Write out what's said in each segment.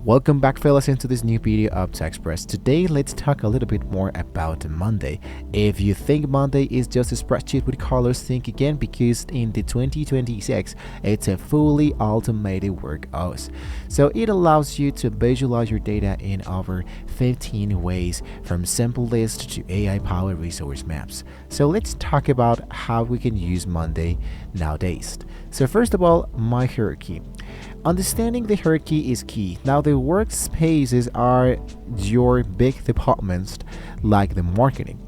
Welcome back, fellas, into this new video of TechExpress. Today, let's talk a little bit more about Monday. If you think Monday is just a spreadsheet with colors, think again, because in the 2026, it's a fully automated workhouse. So it allows you to visualize your data in over 15 ways, from simple lists to AI-powered resource maps. So let's talk about how we can use Monday nowadays. So first of all, my hierarchy. Understanding the hierarchy is key. Now, the workspaces are your big departments like the marketing.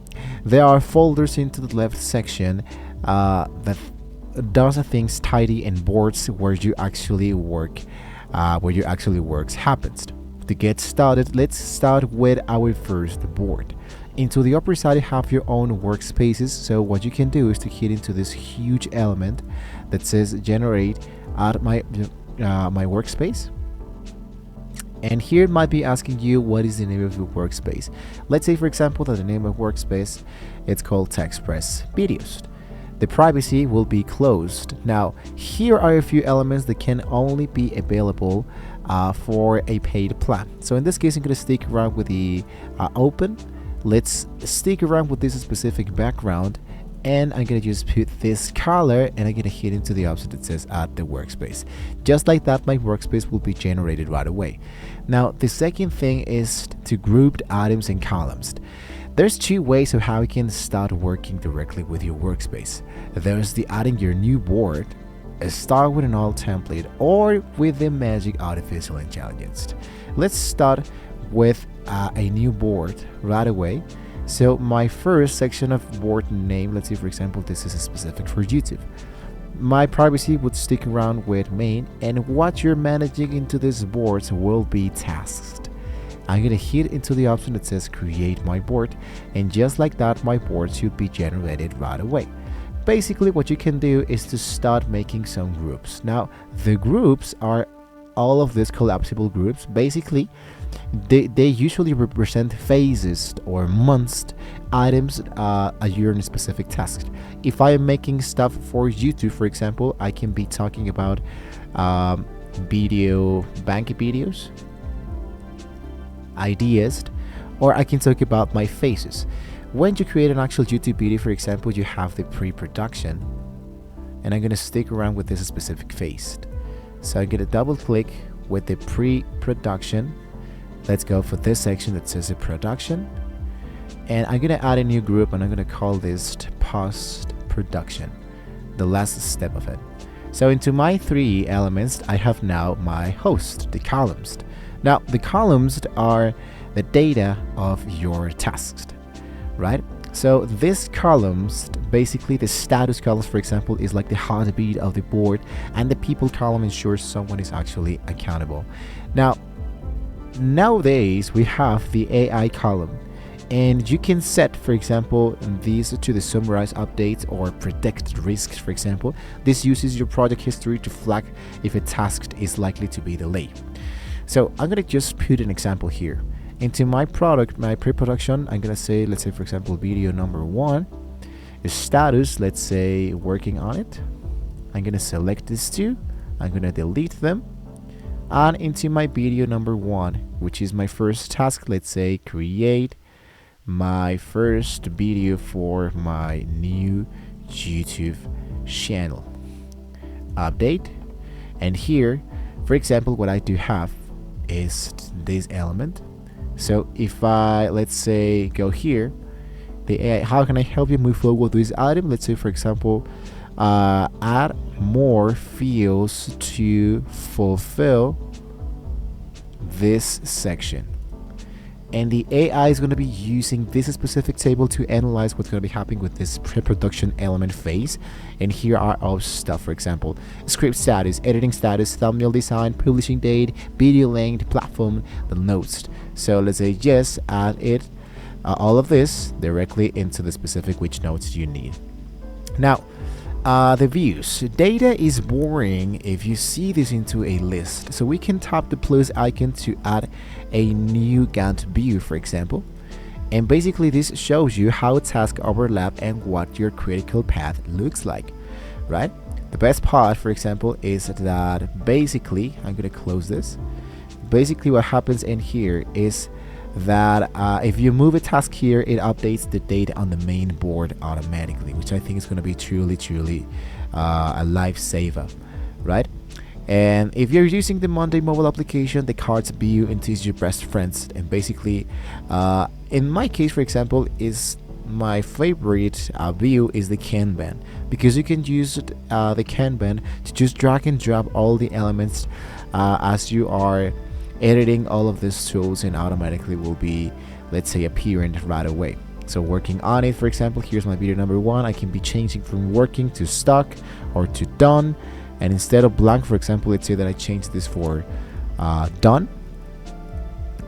There are folders into the left section that does things tidy, and boards where you actually work, works happens. To get started, let's start with our first board. Into the upper side, you have your own workspaces. So what you can do is to hit into this huge element that says generate at my workspace, and here it might be asking you what is the name of your workspace. Let's say, for example, that the name of workspace, it's called TechExpress Videos. The privacy will be closed. Now, here are a few elements that can only be available for a paid plan. So in this case, I'm going to stick around with the open. Let's stick around with this specific background, and I'm gonna just put this color, and I'm gonna hit into the option that says add the workspace. Just like that, my workspace will be generated right away. Now, the second thing is to group items and columns. There's two ways of how you can start working directly with your workspace. There's the adding your new board, start with an old template, or with the magic artificial intelligence. Let's start with a new board right away. So my first section of board name, let's say, for example, this is specific for YouTube. My privacy would stick around with main, and what you're managing into this board will be tasks. I'm gonna hit into the option that says create my board, and just like that, my board should be generated right away. Basically, what you can do is to start making some groups. Now, the groups are all of these collapsible groups. Basically, they usually represent phases or months, items a year in a specific task. If I am making stuff for YouTube, for example, I can be talking about video bank videos, ideas, or I can talk about my faces. When you create an actual YouTube video, for example, you have the pre-production, and I'm going to stick around with this specific face. So I'm going to double click with the pre-production. Let's go for this section that says a production, and I'm gonna add a new group, and I'm gonna call this post-production, the last step of it. So into my three elements, I have now my host, the columns. Now, the columns are the data of your tasks, right? So this columns, basically the status columns, for example, is like the heartbeat of the board, and the people column ensures someone is actually accountable. Now, nowadays we have the AI column, and you can set, for example, these to the summarize updates or predict risks. For example, this uses your project history to flag if a task is likely to be delayed. So I'm gonna just put an example here. Into my pre-production, I'm gonna say, let's say, for example, video number 1 is status, let's say, working on it. I'm gonna select these two, I'm gonna delete them, and into my video number 1, which is my first task, let's say create my first video for my new YouTube channel, update. And here, for example, what I do have is this element. So if I, let's say, go here, the AI, how can I help you move forward with this item? Let's say, for example, add more fields to fulfill this section, and the AI is going to be using this specific table to analyze what's going to be happening with this pre-production element phase. And here are all stuff, for example, script status, editing status, thumbnail design, publishing date, video length, platform, the notes. So let's say just add it, all of this directly into the specific which notes you need. Now, the views. Data is boring if you see this into a list. So we can tap the plus icon to add a new Gantt view, for example. And basically this shows you how tasks overlap and what your critical path looks like, right? The best part, for example, is that basically, I'm going to close this. basically what happens in here is that if you move a task here, it updates the date on the main board automatically, which I think is going to be truly a lifesaver, right? And if you're using the Monday mobile application, the cards view is your best friends. And basically, in my case, for example, is my favorite view is the Kanban, because you can use the Kanban to just drag and drop all the elements as you are editing all of these tools, and automatically will be, let's say, appearing right away. So working on it, for example, here's my video number 1. I can be changing from working to stuck or to done, and instead of blank, for example, let's say that I change this for done,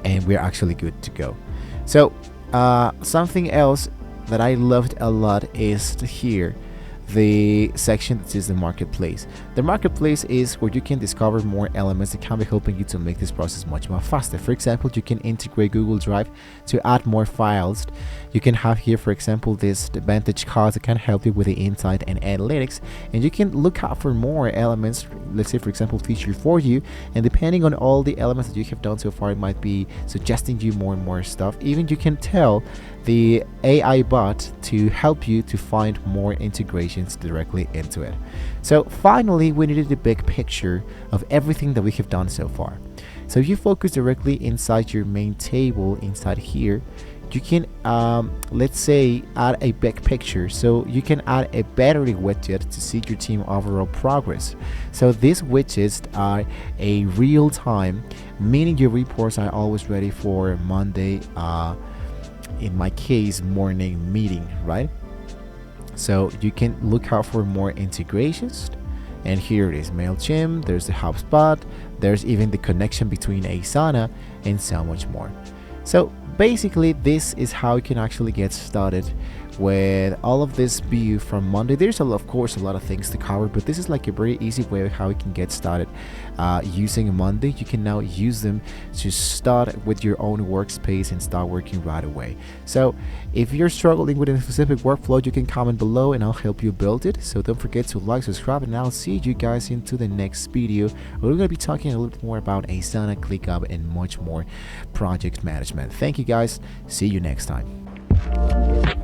and we're actually good to go. So something else that I loved a lot is here the section that is the marketplace. The marketplace is where you can discover more elements that can be helping you to make this process much more faster. For example, you can integrate Google Drive to add more files. You can have here, for example, this Vantage cards that can help you with the insight and analytics, and you can look out for more elements, let's say for example featured for you, and depending on all the elements that you have done so far, it might be suggesting you more and more stuff. Even you can tell the AI bot to help you to find more integrations directly into it. So finally, we needed the big picture of everything that we have done so far. So if you focus directly inside your main table inside here, you can let's say add a big picture. So you can add a battery widget to see your team overall progress. So these widgets are a real time, meaning your reports are always ready for Monday, in my case, morning meeting, right? So you can look out for more integrations, and here it is, MailChimp, there's the HubSpot, there's even the connection between Asana, and so much more. So basically, this is how you can actually get started with all of this view from Monday. There's of course a lot of things to cover, but this is like a very easy way of how you can get started using Monday. You can now use them to start with your own workspace and start working right away. So if you're struggling with a specific workflow, you can comment below and I'll help you build it. So don't forget to like, subscribe, and I'll see you guys into the next video. We're going to be talking a little bit more about Asana, ClickUp, and much more project management. Thank you guys. See you next time.